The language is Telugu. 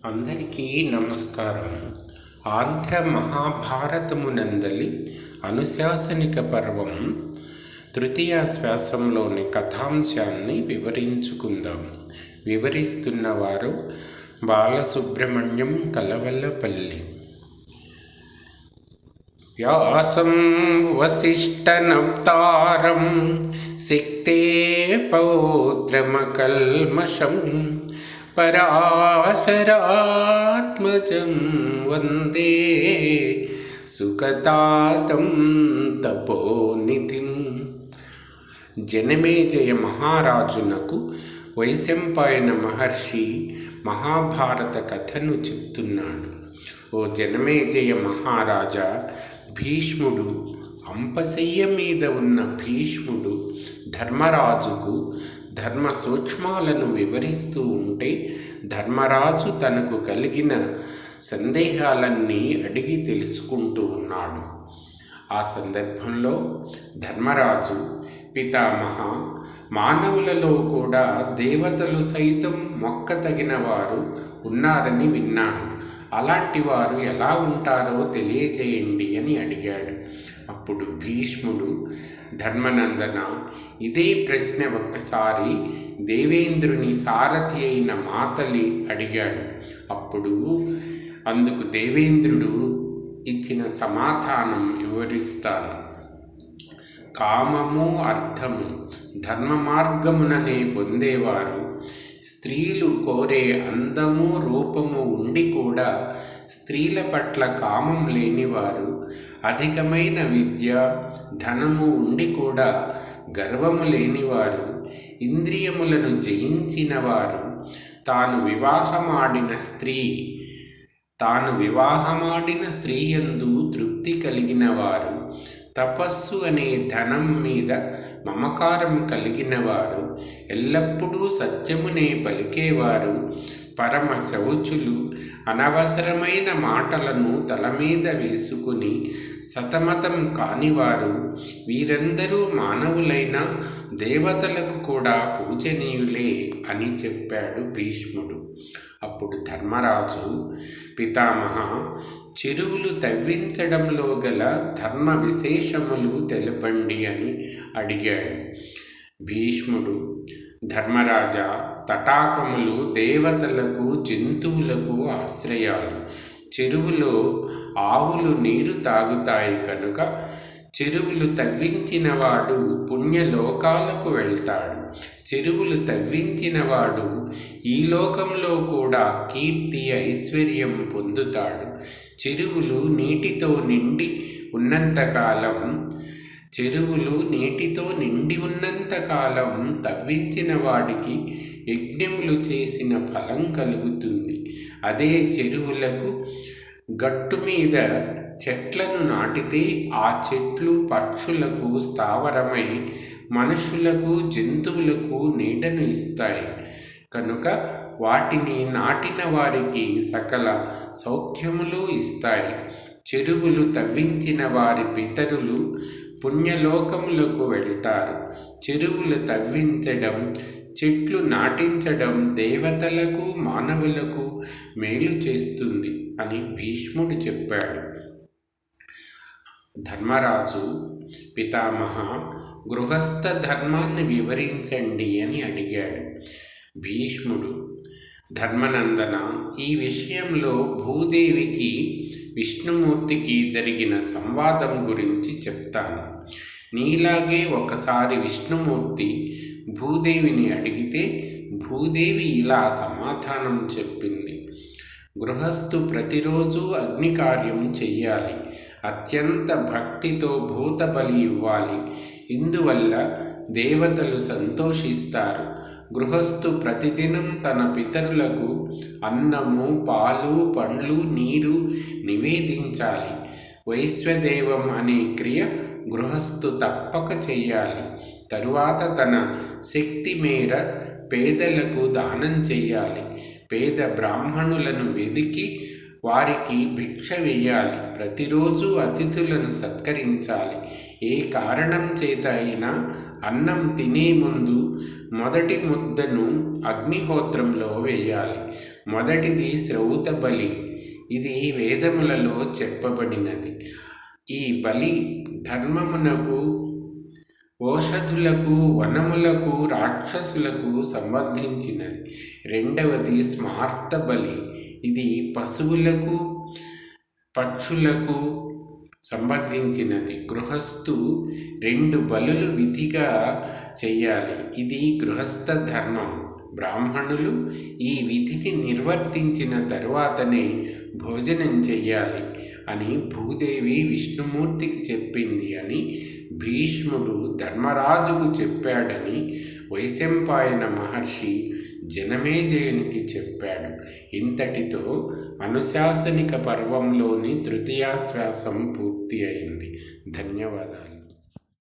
అందరికీ నమస్కారం. ఆంధ్ర మహాభారతమునందలి అనుశాసనిక పర్వం తృతీయ శ్వాసంలోని కథాంశాన్ని వివరించుకుందాం. వివరిస్తున్నవారు బాలసుబ్రహ్మణ్యం కలవల్లపల్లి. వ్యాసం వసిష్ఠనప్తారం సిక్తే పౌత్రమకల్మషం పరాశరాత్మజం వందే సుఖతాతం తపోనిధిం. జనమేజయ మహారాజునకు వైశంపాయన మహర్షి మహాభారత కథను చెప్తున్నాడు. ఓ జనమేజయ మహారాజా, భీష్ముడు, అంపశయ్య మీద ఉన్న భీష్ముడు ధర్మరాజుకు ధర్మ సూక్ష్మాలను వివరిస్తూ ఉంటే ధర్మరాజు తనకు కలిగిన సందేహాలన్నీ అడిగి తెలుసుకుంటూ ఉన్నాడు. ఆ సందర్భంలో ధర్మరాజు, పితామహ, మానవులలో కూడా దేవతలు సైతం మొక్కతగిన వారు ఉన్నారని విన్నాను. అలాంటి వారు ఎలా ఉంటారో తెలియజేయండి అని అడిగాడు. అప్పుడు భీష్ముడు, ధర్మనందన, ఇదే ప్రశ్న ఒక్కసారి దేవేంద్రుని సారథి అయిన మాతలి అడిగాడు. అప్పుడు అందుకు దేవేంద్రుడు ఇచ్చిన సమాధానం వివరిస్తాను. కామము, అర్థము ధర్మ మార్గముననే పొందేవారు, స్త్రీలు కోరే అందము, రూపము ఉండి కూడా స్త్రీల పట్ల కామం లేనివారు, అధికమైన విద్య, ధనము ఉండి కూడా గర్వము లేనివారు, ఇంద్రియములను జయించిన వారు, తాను వివాహమాడిన స్త్రీ యందు తృప్తి కలిగిన వారు, తపస్సు అనే ధనం మీద మమకారం కలిగిన వారు, ఎల్లప్పుడూ సత్యమునే పలికేవారు, పరమ శౌచులు, అనవసరమైన మాటలను తల మీద వేసుకుని సతమతం కానివారు, వీరందరూ మానవులైన దేవతలకు కూడా పూజనీయులే అని చెప్పాడు భీష్ముడు. అప్పుడు ధర్మరాజు, పితామహ, చెరువులు తవ్వించడంలో గల ధర్మ విశేషములు తెలపండి అని అడిగాడు. భీష్ముడు, ధర్మరాజా, తటాకములు దేవతలకు, జంతువులకు ఆశ్రయాలు. చెరువులో ఆవులు నీరు తాగుతాయి కనుక చెరువులు తవ్వించినవాడు పుణ్యలోకాలకు వెళ్తాడు. చెరువులు తవ్వించినవాడు ఈ లోకంలో కూడా కీర్తి, ఐశ్వర్యం పొందుతాడు. చెరువులు నీటితో నిండి ఉన్నంతకాలం తవ్వించిన వాడికి యజ్ఞములు చేసిన ఫలం కలుగుతుంది. అదే చెరువులకు గట్టు మీద చెట్లను నాటితే ఆ చెట్లు పక్షులకు స్థావరమై మనుషులకు, జంతువులకు నీడను ఇస్తాయి కనుక వాటిని నాటిన వారికి సకల సౌఖ్యములు ఇస్తాయి. చెరువులు తవ్వించిన వారి పితరులు పుణ్యలోకములకు వెళ్తారు. చెరువులు తవ్వించడం, చెట్లు నాటించడం దేవతలకు, మానవులకు మేలు చేస్తుంది అని భీష్ముడు చెప్పాడు. ధర్మరాజు, పితామహ, గృహస్థ ధర్మాన్ని వివరించండి అని అడిగాడు. భీష్ముడు, ధర్మనందన, ఈ విషయంలో భూదేవికి, విష్ణుమూర్తికి జరిగిన సంవాదం గురించి చెప్తాను. నీలాగే ఒకసారి విష్ణుమూర్తి భూదేవిని అడిగితే భూదేవి ఇలా సమాధానం చెప్పింది. గృహస్థు ప్రతిరోజు అగ్నికార్యం చెయ్యాలి. అత్యంత భక్తితో భూతబలి ఇవ్వాలి. ఇందువల్ల దేవతలు సంతోషిస్తారు. గృహస్థు ప్రతిదినం తన పితరులకు అన్నము, పాలు, పండ్లు, నీరు నివేదించాలి. వైశ్వదేవం అనే క్రియ గృహస్థు తప్పక చెయ్యాలి. తరువాత తన శక్తి మేర పేదలకు దానం చెయ్యాలి. పేద బ్రాహ్మణులను వెదికి వారికి భిక్ష వేయాలి. ప్రతిరోజు అతిథులను సత్కరించాలి. ఏ కారణం చేత అయినా అన్నం తినే ముందు మొదటి ముద్దను అగ్నిహోత్రంలో వేయాలి. మొదటిది శ్రౌత బలి. ఇది వేదములలో చెప్పబడినది. ఈ బలి ధర్మమునకు, ఓషధులకు, వనములకు, రాక్షసులకు సంబంధించినది. రెండవది స్మార్త బలి. ఇది పశువులకు, పక్షులకు సంబంధించినది. గృహస్థు 2 బలులు విధిగా చెయ్యాలి. ఇది గృహస్థ ధర్మం. బ్రాహ్మణులు ఈ విధిని నిర్వర్తించిన తరువాతనే భోజనం చెయ్యాలి అని భూదేవి విష్ణుమూర్తికి చెప్పింది అని భీష్ముడు ధర్మరాజుకు చెప్పాడని వైశంపాయన మహర్షి జనమేజయునికి చెప్పాడు. ఇంతటితో అనుశాసనిక పర్వంలోని తృతీయాశ్వాసం పూర్తి అయింది. ధన్యవాదాలు.